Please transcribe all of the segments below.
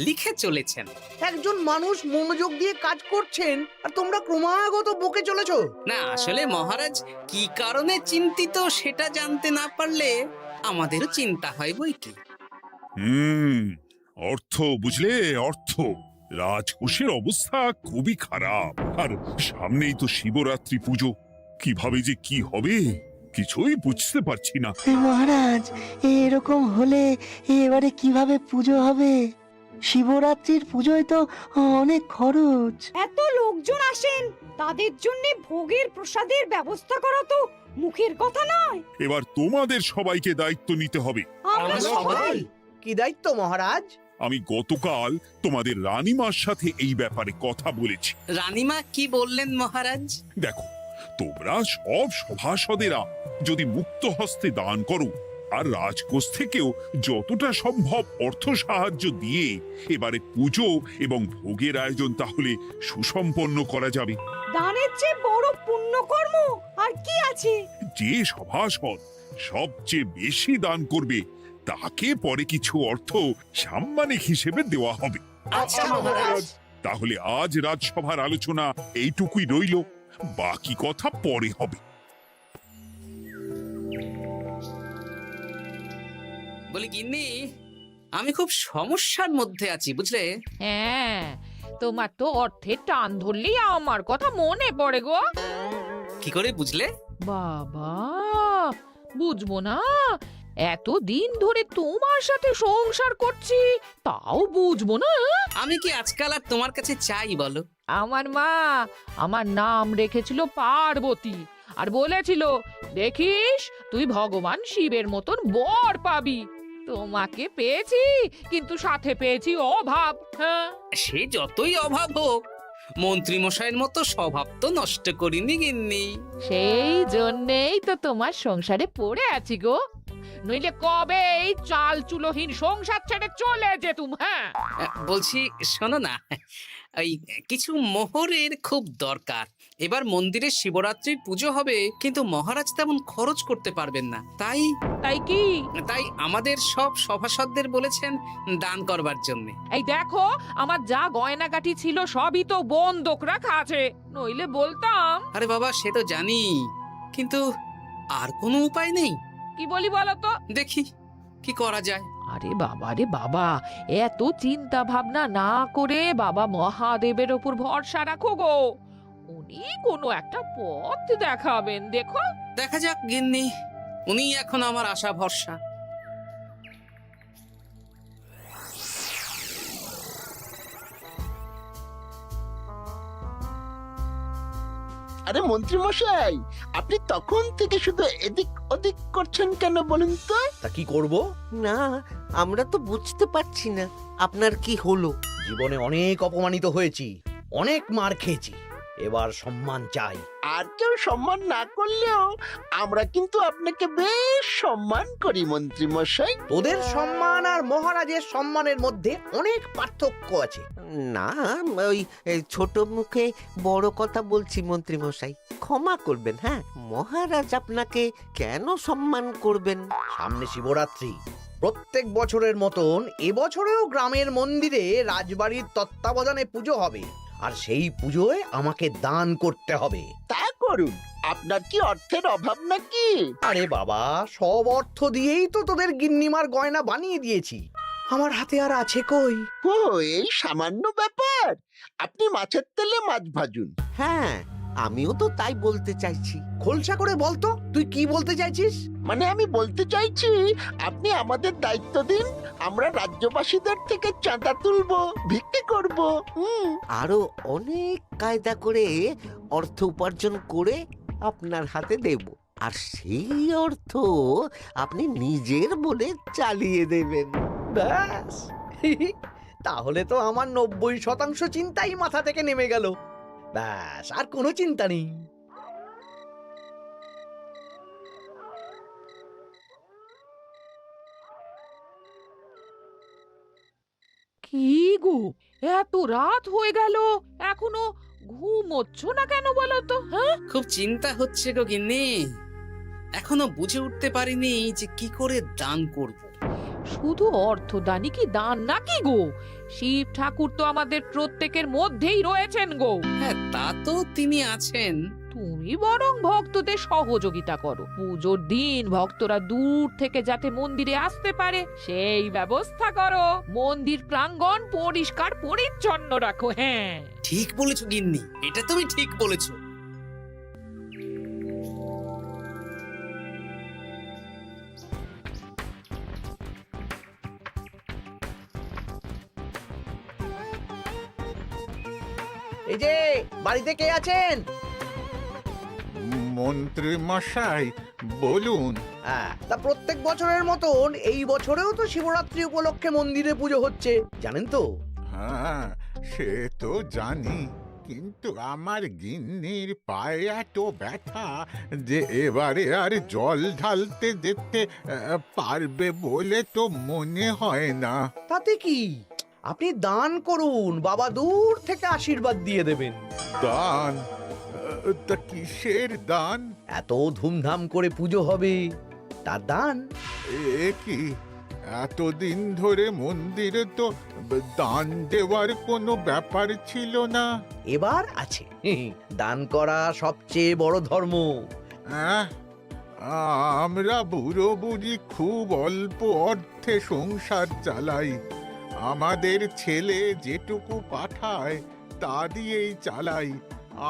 লিখে চলেছেন। একজন মানুষ মনোযোগ দিয়ে কাজ করছেন আর তোমরা ক্রমাগত বকে চলেছো। না, আসলে মহারাজ কি কারণে চিন্তিত সেটা জানতে না পারলে আমাদেরও চিন্তা হয় বই কি। অর্থ বুঝলে, অর্থ। রাজকোষের অবস্থা খুবই খারাপ, আর সামনেই তো শিবরাত্রি পুজো। কিভাবে যে কি হবে কিছুই বুঝতে পারছি না। মহারাজ, এরকম হলে এবারে কিভাবে পুজো হবে? শিবরাত্রির পুজোয় তো অনেক খরচ। এত লোকজন আসেন, তাদের জন্য ভোগের প্রসাদের ব্যবস্থা করা তো মুখের কথা নয়। এবার তোমাদের সবাইকে দায়িত্ব নিতে হবে। আমরা সবাই। কি দায়িত্ব মহারাজ? আমি গতকাল তোমাদের রানীমার সাথে এই ব্যাপারে কথা বলেছি। রানীমা কি বললেন মহারাজ? দেখো, তোমরা সব সভাসদেরা যদি মুক্ত হস্তে দান করো আর রাজকোষ থেকেও যতটা সম্ভব অর্থ সাহায্য দিয়ে এবারে পুজো এবং ভোগের আয়োজন তাহলে সুসম্পন্ন করা যাবে। দানের চেয়ে বড় পুণ্যকর্ম আর কি আছে? যে সভাসদ সবচেয়ে বেশি দান করবে তাকে পরে কিছু অর্থ সাম্মানিক হিসেবে দেওয়া হবে। আচ্ছা মহারাজ। তাহলে আজ রাজসভার আলোচনা এইটুকুই রইল, বাকি কথা পরে হবে। বলি গিন্নি, আমি খুব সমস্যার মধ্যে আছি বুঝলে। হ্যাঁ, তোমার তো অর্থের টান ধরলেই আমার কথা মনে পড়ে গো। কি করে বুঝলে? বাবা, বুঝবো না? এতদিন ধরে তোমার সাথে সংসার করছি, তাও বুঝবো না? আমি কি আজকাল আর তোমার কাছে চাই বলো? আমার মা আমার নাম রেখেছিল পার্বতী, আর বলেছিল দেখিস তুই ভগবান শিবের মতন বর পাবি। তোমাকে পেয়েছি, কিন্তু সাথে পেয়েছি অভাব। হ্যাঁ, সে যতই অভাব হোক, মন্ত্রী মশাইয়ের মতো স্বভাব তো নষ্ট করিনি গিন্নি। সেই জন্যেই তো তোমার সংসারে পড়ে আছি গো, নইলে কবে এই চাল চুলোহীন সংসার ছেড়ে চলে যেতুম। হ্যাঁ, বলছি শোনো না, এই কিছু মোহরের খুব দরকার। এবার মন্দিরে শিবরাত্রির পুজো হবে, কিন্তু মহারাজ তেমন খরচ করতে পারবেন না। তাই কি? তাই আমাদের সব সভাসদদের বলেছেন দান করবার জন্য। এই দেখো, আমার যা গয়নাগাটি ছিল সবই তো বন্ধক রাখা আছে, নইলে বলতাম। আরে বাবা, সে তো জানি, কিন্তু আর কোনো উপায় নেই। কি বলি বলো তো? দেখি কি করা যায়। আরে বাবা রে বাবা, এত চিন্তা ভাবনা না করে বাবা মহাদেবের ওপর ভরসা রাখো গো, উনি কোনো একটা পথ দেখাবেন। দেখো, দেখা যাক গিন্নি, উনি এখন আমার আশা ভরসা। আরে মন্ত্রী মশাই, আপনি তখন থেকে শুধু এদিক ওদিক করছেন কেন বলুন তো? তা কি করব? না, আমরা তো বুঝতে পারছি না আপনার কি হলো। জীবনে অনেক অপমানিত হয়েছি, অনেক মার খেয়েছি, এবার সম্মান চাই। আর কেউ সম্মান না করলেও আমরা কিন্তু আপনাকে বেশ সম্মান করি মন্ত্রী মশাই। তোদের সম্মান আর মহারাজের সম্মানের মধ্যে অনেক পার্থক্য আছে। না, ওই ছোট মুখে বড় কথা বলছি মন্ত্রী মশাই, ক্ষমা করবেন। হ্যাঁ, মহারাজ আপনাকে কেন সম্মান করবেন? সামনে শিবরাত্রি, প্রত্যেক বছরের মতন এবছরেও গ্রামের মন্দিরে রাজবাড়ির তত্ত্বাবধানে পুজো হবে, আর সেই পুজোয় আমাকে দান করতে হবে। তা করুন, আপনার কি অর্থের অভাব নাকি? আরে বাবা, সব অর্থ দিয়েই তো তোদের গিন্নিমার গয়না বানিয়ে দিয়েছি, আমার হাতে আর আছে কই? ও, এই সামান্য ব্যাপার। আপনি মাছের তেলে মাছ ভাজুন। হ্যাঁ, আমিও তো তাই বলতে চাইছি। খোলসা করে বলতো তুই কি বলতে চাইছিস? মানে আমি বলতে চাইছি, আপনি আমাদের দায়িত্ব দিন, আমরা রাজ্যবাসীদের থেকে চাঁদা তুলবো, ভিক্ষে করব। আরো অনেক কায়দা করে অর্থ উপার্জন করে আপনার হাতে দেব, আর সেই অর্থ আপনি নিজের বলে চালিয়ে দেবেন। ব্যাস, তাহলে তো আমার 90% চিন্তাই মাথা থেকে নেমে গেল। ব্যাস, আর কোনো চিন্তা নেই। কি গো, এত রাত হয়ে গেল, এখনো ঘুমোচ্ছ না কেন বলো তো? হ্যাঁ, খুব চিন্তা হচ্ছে গো গিন্নি, এখনো বুঝে উঠতে পারিনি যে কি করে দান করব। শুধু অর্থদানই কি দান নাকি গো? শিব ঠাকুর তো আমাদের প্রত্যেকের মধ্যেই রয়েছেন গো। হ্যাঁ, তা তো তিনি আছেন। তুমি বরং ভক্তদের সহযোগিতা করো। পুজোর দিন ভক্তরা দূর থেকে যাতে মন্দিরে আসতে পারে সেই ব্যবস্থা করো। মন্দির প্রাঙ্গণ পরিষ্কার পরিচ্ছন্ন রাখো। হ্যাঁ, ঠিক বলেছো গিন্নি, এটা তুমি ঠিক বলেছো। এই যে বাড়িতে কে আছেন? মন্ত্রী মশাই বলুন। হ্যাঁ, তা প্রত্যেক বছরের মতন এই বছরেও তো শিবরাত্রি উপলক্ষে মন্দিরে পুজো হচ্ছে, জানেন তো? হ্যাঁ, সে তো জানি, কিন্তু আমার গিন্নির পায়ে এত ব্যথা যে এবারে আর জল ঢালতে যেতে পারবে বলে তো মনে হয় না। তাতে কি, আপনি দান করুন, বাবা দূর থেকে আশীর্বাদ দিয়ে দেবেন। দান? তা কিসের দান? এত ধুমধাম করে পুজো হবে, তার দান। এ কি, এতদিন ধরে মন্দিরে তো দান দেওয়ার কোনো ব্যাপার ছিল না। এবার আছে। দান করা সবচেয়ে বড় ধর্ম। আহ, আমরা বুড়ো বুড়ি খুব অল্প অর্থে সংসার চালাই। আমাদের ছেলে যেটুকু পাঠায় তা দিয়েই চালাই।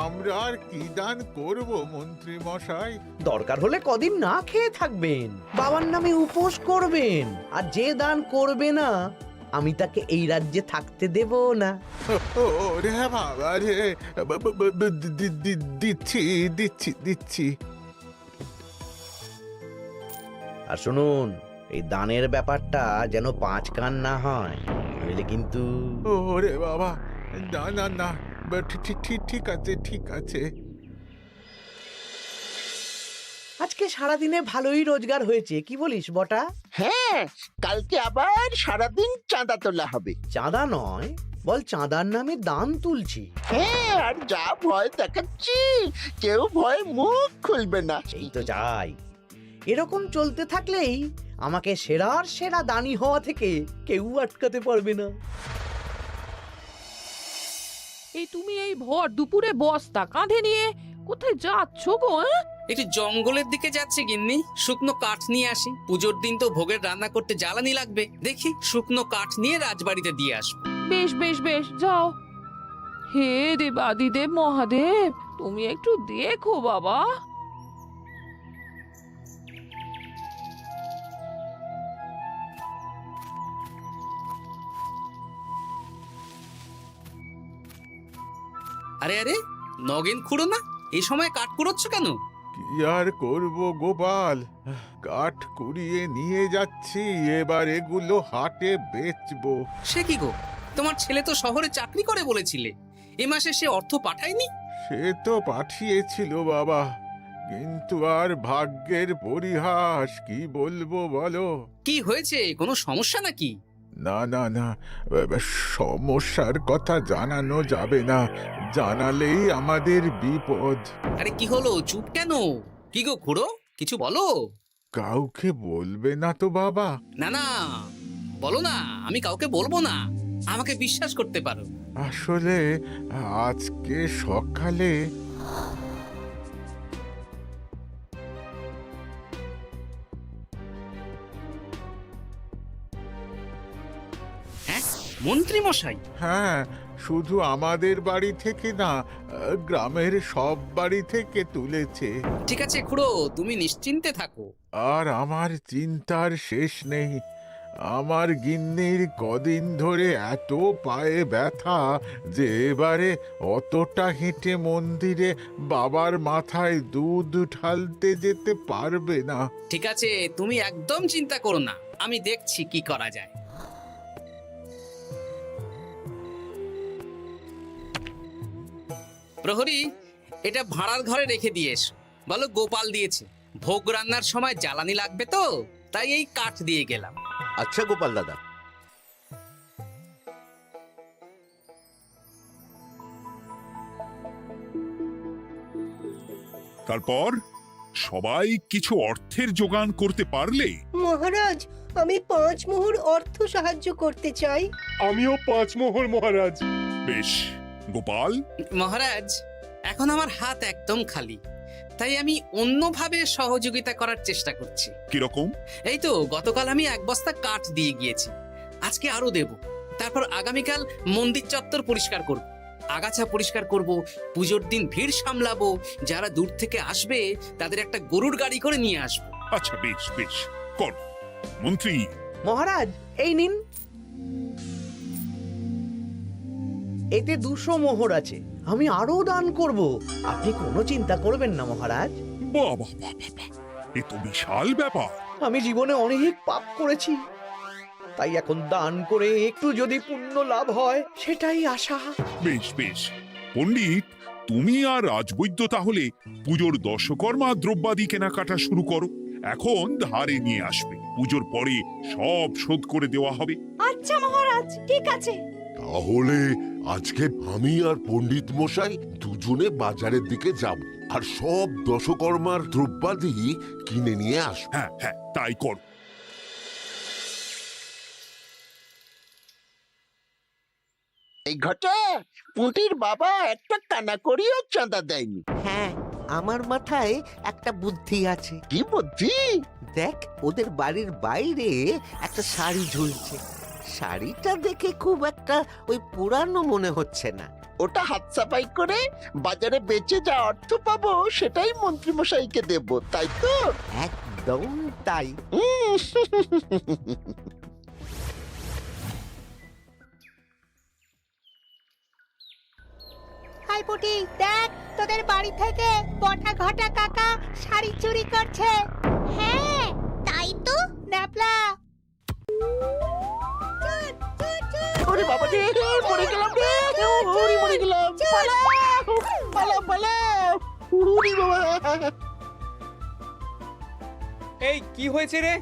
আমরা আর কি দান করব মন্ত্রী মশাই? দরকার হলে কদিন না খেয়ে থাকবেন, বাবার নামে উপোস করবেন, আর যে দান করবে না আমি তাকে এই রাজ্যে থাকতে দেব না। ওরে বাবা রে, দিচ্ছি দিচ্ছি দিচ্ছি। আর শুনুন, এই দানের ব্যাপারটা যেন 5 কান না হয়, নইলে কিন্তু। ওরে বাবা, না না না, ঠিক আছে ঠিক আছে। আজকে সারাদিনে ভালোই রোজগার হয়েছে, কি বলিস বটা? হ্যাঁ, কালকে আবার সারাদিন চাঁদা তোলা হবে। চাঁদা নয়, বল চাঁদার নামে দান তুলছি। হ্যাঁ, আর যা ভয় দেখাচ্ছি, কেউ ভয় মুখ খুলবে না। এই তো চাই। এরকম চলতে থাকলেই আমাকে সেরার সেরা দানি হওয়া থেকে কেউ আটকাতে পারবে না। এই তুমি এই ভর দুপুরে বস্তা কাঁধে নিয়ে কোথায় যাচ্ছ গো? একটু জঙ্গলের দিকে যাচ্ছে গিন্নি, শুকনো কাঠ নিয়ে আসি। পুজোর দিন তো ভোগের রান্না করতে জ্বালানি লাগবে, দেখি শুকনো কাঠ নিয়ে রাজবাড়িতে দিয়ে আসবো। বেশ বেশ বেশ, যাও। হে দেবাদিদেব মহাদেব, তুমি একটু দেখো বাবা। আরে আরে, নগেন খুঁড়ো না, এই সময় কাঠ কুড়োচ্ছ কেন? কি আর করব গোপাল, কাঠ কুড়িয়ে নিয়ে যাচ্ছি, এবার এগুলো হাটে বেচবো। সে কি গো, তোমার ছেলে তো শহরে চাকরি করে বলেছিলে, এ মাসে সে অর্থ পাঠায়নি? সে তো পাঠিয়েছিল বাবা, কিন্তু আর ভাগ্যের পরিহাস, কি বলবো বলো। কি হয়েছে, কোনো সমস্যা নাকি? না না না, সমস্যার কথা জানানো যাবে না, জানালেই আমাদের বিপদ। আরে কি হলো, চুপ কেন? কি গো খুড়ো, কিছু বলো। কাউকে বলবে না তো বাবা? না না, বলো না, আমি কাউকে বলবো না, আমাকে বিশ্বাস করতে পারো। আসলে আজকে সকালে হ্যাঁ, মন্ত্রী মশাই? হ্যাঁ, শুধু আমাদের বাড়ি থেকে না, গ্রামের সব বাড়ি থেকে তুলেছে। ঠিক আছে খুড়ো, তুমি নিশ্চিন্তে থাকো। আর আমার চিন্তার শেষ নেই। আমার গিন্নির কদিন ধরে এত পায়ে ব্যথা যে এবারে অতটা হেঁটে মন্দিরে বাবার মাথায় দুধ ঢালতে যেতে পারবে না। ঠিক আছে, তুমি একদম চিন্তা করো না, আমি দেখছি কি করা যায়। প্রহরী, এটা ভাড়ার ঘরে রেখে দিয়ে এসো। বলো গোপাল দিয়েছে, ভোগ রান্নার সময় জ্বালানি লাগবে তো, তাই এই কাঠ দিয়ে গেলাম। আচ্ছা গোপাল দাদা। তারপর সবাই কিছু অর্থের যোগান করতে পারলে মহারাজ আমি 5 মোহর অর্থ সাহায্য করতে চাই। আমিও 5 মোহর মহারাজ। বেশ। গোপাল, মহারাজ এখন আমার হাত একদম খালি, তাই আমি অন্যভাবে সহযোগিতা করার চেষ্টা করছি। কিরকম? এই তো গতকাল আমি 1 বস্তা কাঠ দিয়ে গিয়েছি, আজকে আরো দেব। তারপর আগামীকাল মন্দির চত্বর পরিষ্কার করব, আগাছা পরিষ্কার করব, পুজোর দিন ভিড় সামলাবো, যারা দূর থেকে আসবে তাদের একটা গরুর গাড়ি করে নিয়ে আসবো। আচ্ছা, বেশ বেশ, কর। মন্ত্রী, মহারাজ এই নিন, এতে 200 মোহর আছে, আমি আরো দান করব, আপনি কোনো চিন্তা করবেন না মহারাজ। বাহ বাহ বাহ বাহ বাহ, এ তো বিশাল ব্যাপার। আমি জীবনে অনেক পাপ করেছি, তাই এখন দান করে একটু যদি পুণ্য লাভ হয় সেটাই আশা। বেশ বেশ, পণ্ডিত তুমি আর রাজবৈদ্য তাহলে পুজোর দশকর্মা দ্রব্যাদি কেনাকাটা শুরু করো। এখন ধারে নিয়ে আসবে, পুজোর পরে সব শোধ করে দেওয়া হবে। আচ্ছা মহারাজ, ঠিক আছে। তাহলে আজকে আমি আর পণ্ডিত মশাই দুজনে বাজারের দিকে যাব আর সব দশকর্মার দ্রব্যাদি কিনে নিয়ে আসব। হ্যাঁ হ্যাঁ, তাই কর। এই ঘটা পুঁটির বাবা একটা কানা করিও চাঁদা দেয়নি। হ্যাঁ, আমার মাথায় একটা বুদ্ধি আছে। কি বুদ্ধি? দেখ, ওদের বাড়ির বাইরে একটা শাড়ি ঝুলছে। শাড়িটা দেখে খুব একটা ওই পুরানো মনে হচ্ছে না। ওটা হাত সাফাই করে বাজারে বেচে যা অর্থ পাবো সেটাই মন্ত্রী মশাইকে দেব, তাই তো? একদম তাই। হাই পুটি, দেখ তোদের বাড়ি থেকে বটা ঘটা কাকা শাড়ি চুরি করছে। হ্যাঁ তাই তো। ন্যাপলা, ওরে বাবা রে, মরে গেলাম রে, ওরে মরে গেলাম। পালাও পালাও পালাও, ওরে বাবা। এই কি হয়েছে রে,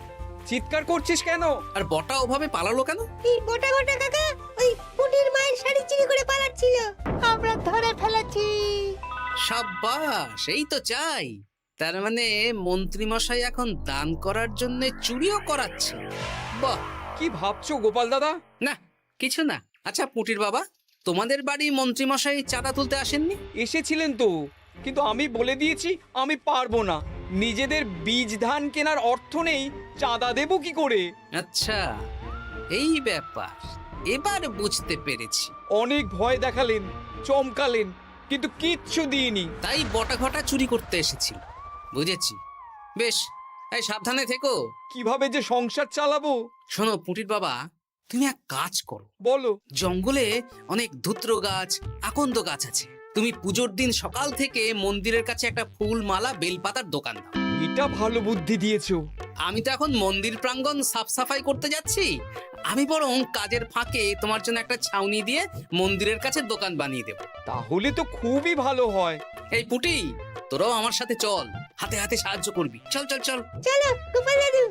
চিৎকার করছিস কেন? আর বটা ওভাবে পালালো কেন? এই বটা ঘটা কাকা ওই পুটির মায়ের শাড়ি চুরি করে পালাচ্ছিল, আমরা ধরে ফেলেছি। সাব্বাস, এই তো চাই। তার মানে মন্ত্রী মশাই এখন দান করার জন্য চুরিও করাচ্ছে। বাহ, কি ভাবছো গোপাল দাদা? না কিছু না। আচ্ছা পুটির বাবা, তোমাদের বাড়ি মন্ত্রী মশাই চাঁদা তুলতে আসেননি? এসেছিলেন তো, কিন্তু আমি বলে দিয়েছি আমি পারবো না। নিজেদের বীজ ধান কেনার অর্থ নেই, চাঁদা দেবো কি করে? আচ্ছা এই ব্যাপার, এবার বুঝতে পেরেছি। অনেক ভয় দেখালেন, চমকালেন, কিন্তু কিচ্ছু দিইনি। তাই বটা ঘটা চুরি করতে এসেছিল, বুঝেছি। বেশ, এই সাবধানে থেকো। কিভাবে যে সংসার চালাবো? শোনো পুটির বাবা, তুমি এক কাজ করো। বলো। জঙ্গলে অনেক ধুত্র গাছ, আকন্দ গাছ আছে। তুমি পুজোর দিন সকাল থেকে মন্দিরের কাছে একটা ফুল মালা বেলপাতার দোকান দাও। এটা ভালো বুদ্ধি দিয়েছো। আমি তো এখন মন্দির প্রাঙ্গণ সাফ সাফাই করতে যাচ্ছি, আমি বরং কাজের ফাঁকে তোমার জন্য একটা ছাউনি দিয়ে মন্দিরের কাছে দোকান বানিয়ে দেব। তাহলে তো খুবই ভালো হয়। এই পুটি, তোরাও আমার সাথে চল, হাতে হাতে সাহায্য করবি। চল চল চল। চলো গোপাল দাদু।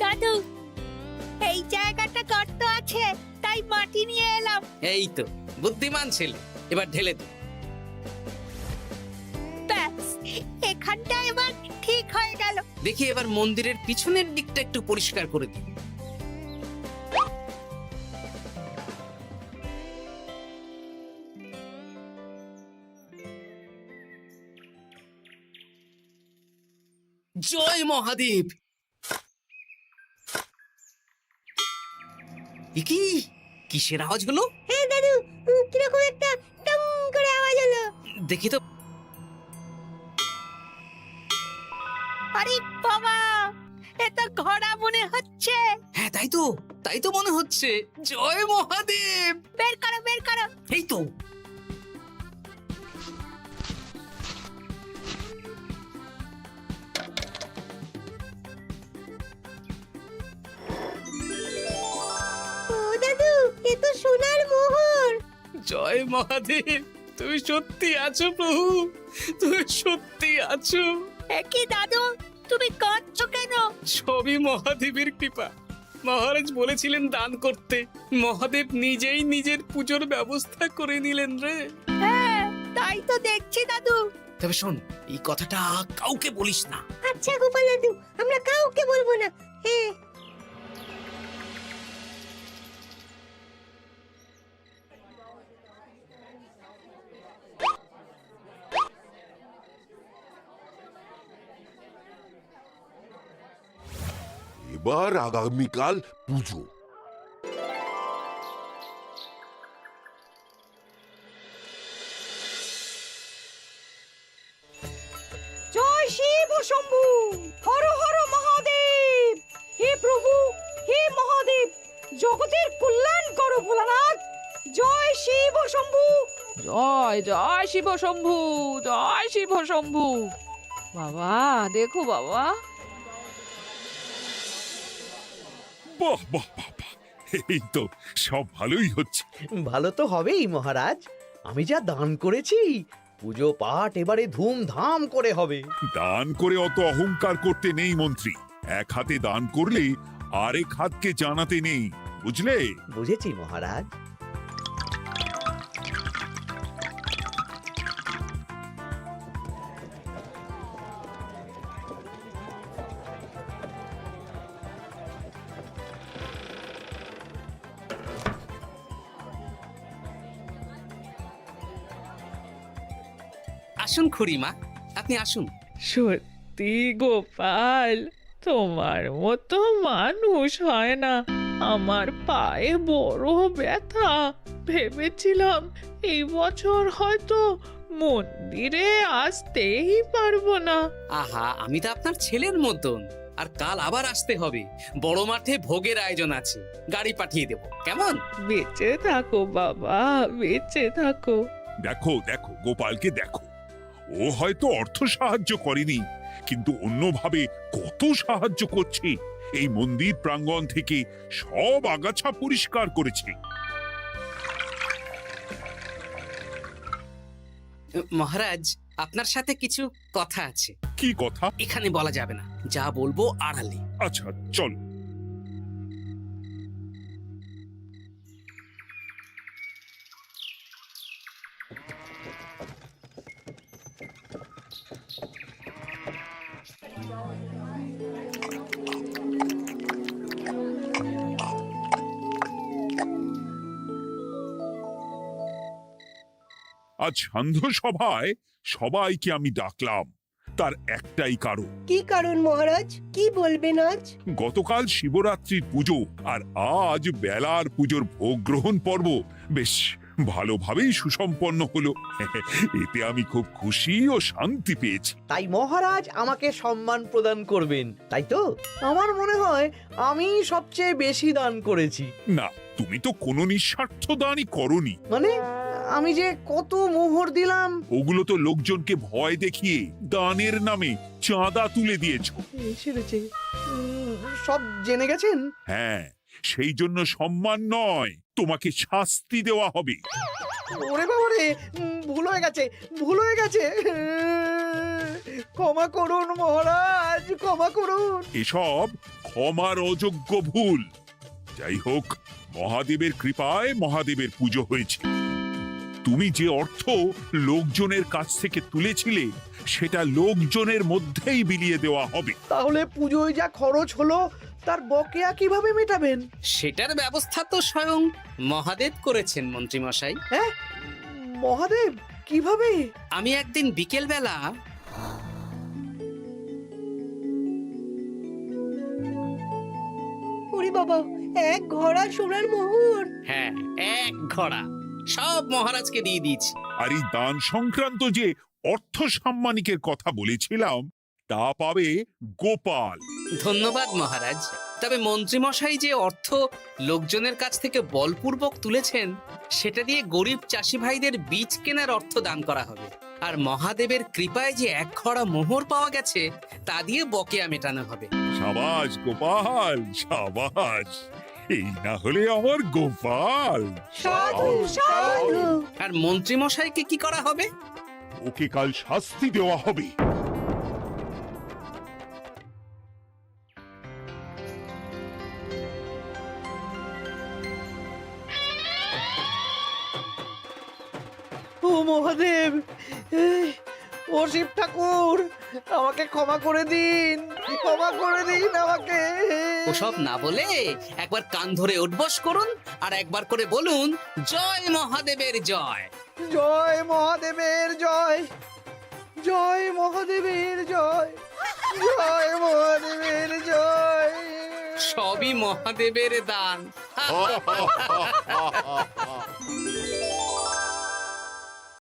দাদু, এই জায়গাটা গর্ত আছে, তাই মাটি নিয়ে এলাম। এই তো বুদ্ধিমান ছেলে, এবার ঢেলে দে। ব্যাস, এখানটা এবার ঠিক হয়ে গেল। দেখি এবার মন্দিরের পিছনের দিকটা একটু পরিষ্কার করে দিই। জয় মহাদেব। কি কিসের আওয়াজ হলো? হ্যাঁ দাদু, কিরকম একটা টং করে আওয়াজ হলো। দেখি তো। আরে বাবা, এটা ঘোড়া মনে হচ্ছে। হ্যাঁ তাই তো মনে হচ্ছে। জয় মহাদেব। বের করো বের করো। এই তো। ও দাদু, এ তো সোনার মোহর। জয় মহাদেব, তুমি সত্যি আছো প্রভু, তুমি সত্যি আছো। কি দাদু, তুমি কাঁদছো কেন? সবই মহাদেবের কৃপা। মহারাজ বলেছিলেন দান করতে, মহাদেব নিজেই নিজের পুজোর ব্যবস্থা করে নিলেন রে। হ্যাঁ, তাই তো দেখছি দাদু। তবে শোন, এই কথাটা কাউকে বলিস না। আচ্ছা গোপাল দাদু, আমরা কাউকে বলবো না। হ্যাঁ। এবার আগামীকাল পুজো। জয় শিব শম্ভু, হর হর মহাদেব। হে প্রভু, হে মহাদেব, জগতের কল্যাণ করো ভোলানাথ। জয় শিব শম্ভু। জয় জয় শিব শম্ভু, জয় শিব শম্ভু। বাবা দেখো বাবা, বাহ বাহ বাহ বাহ, এই তো সব ভালোই হচ্ছে। ভালো তো হবেই মহারাজ। আমি যা দান করেছি, পুজো পাঠ এবারে ধুমধাম করে হবে। দান করে অত অহংকার করতে নেই মন্ত্রী। এক হাতে দান করলে আরেক হাতকে জানাতে নেই, বুঝলে? বুঝেছি মহারাজ। আসুন খুড়িমা, আপনি আসুন। সত্যি গোপাল, তোমার মতো মানুষ হয় না। আমার পায়ে বড় ব্যথা, ভেবেছিলাম এই বছর হয়তো মন্দিরে আসতেই পারবো না। আহা, আমি তো আপনার ছেলের মতন। আর কাল আবার আসতে হবে, বড় মাঠে ভোগের আয়োজন আছে, গাড়ি পাঠিয়ে দেব, কেমন? বেঁচে থাকো বাবা, বেঁচে থাকো। দেখো দেখো গোপালকে দেখো, ও হয়তো অর্থ সাহায্য করেনি, কিন্তু অন্যভাবে কত সাহায্য করছে। এই মন্দির প্রাঙ্গণ থেকে সব আগাছা পরিষ্কার করেছে। মহারাজ, আপনার সাথে কিছু কথা আছে। কি কথা? এখানে বলা যাবে না, যা বলবো আড়ালে। আচ্ছা চল। আজ সান্ধ্য সভায় সবাইকে আমি ডাকলাম, তার একটাই কারণ। কি কারণ মহারাজ? কি বলবেন আজ? গতকাল শিবরাত্রির পুজো আর আজ বেলার পুজোর ভোগ গ্রহণ পর্ব বেশ ভালোভাবেই সুসম্পন্ন হলো। এতে আমি খুব খুশি ও শান্তি পেয়েছি। তাই মহারাজ আমাকে সম্মান প্রদান করবেন, তাই তো? আমার মনে হয় আমি সবচেয়ে বেশি দান করেছি। না, তুমি তো কোনো নিঃস্বার্থ দানই করনি। মানে আমি যে কত মোহর দিলাম। ওগুলো তো লোকজনকে ভয় দেখিয়ে দানের নামে চাঁদা তুলে দিয়েছো। সেরেছে, সব জেনে গেছেন। হ্যাঁ, সেই জন্য সম্মান নয়, তোমাকে শাস্তি দেওয়া হবে। ওরে বাবা রে, ভুল হয়ে গেছে, ভুল হয়ে গেছে। ক্ষমা করুন মহারাজ, ক্ষমা করুন। এসব ক্ষমার অযোগ্য ভুল। যাই হোক, মহাদেবের কৃপায় মহাদেবের পুজো হয়েছে। তুমি যে অর্থ লোকজনের কাছ থেকে তুলেছিলে সেটা লোকজনের মধ্যেই বিলিয়ে দেওয়া হবে। তাহলে পুজোয় যা খরচ হলো তার বকেয়া কিভাবে মেটাবেন? সেটার ব্যবস্থা তো স্বয়ং মহাদেব করেছেন মন্ত্রী মশাই। হ্যাঁ, মহাদেব কিভাবে? আমি একদিন বিকেল বেলা ওরে বাবা, এক ঘোড়া সোনার মোহর। হ্যাঁ, এক ঘোড়া সব মহারাজকে দিয়ে দিয়েছি। আর এই দান সংক্রান্ত যে অর্থ সাম্মানিকের কথা বলেছিলাম তা পাবে গোপাল। ধন্যবাদ মহারাজ। তবে মন্ত্রী মশাই যে অর্থ লোকজনের কাছ থেকে বলপূর্বক তুলেছেন সেটা দিয়ে গরিব চাষি ভাইদের বীজ কেনার অর্থ দান করা হবে। আর মহাদেবের কৃপায় যে এক ঘড়া মোহর পাওয়া গেছে তা দিয়ে বকেয়া মেটানো হবে। সাবাস গোপাল, সাবাস। এই না হলে আমার গোপাল। সাধু সাধু। আর মন্ত্রী মশাইকে কি করা হবে? ওকে কাল শাস্তি দেওয়া হবে। মহাদেব, ও শিব ঠাকুর, আমাকে ক্ষমা করে দিন, ক্ষমা করে দিন আমাকে। ওসব না বলে একবার কান ধরে উঠবস করুন আর একবার করে বলুন জয় মহাদেবের জয়। জয় মহাদেবের জয়, জয় মহাদেবের জয়, জয় মহাদেবের জয়। সবই মহাদেবের দান।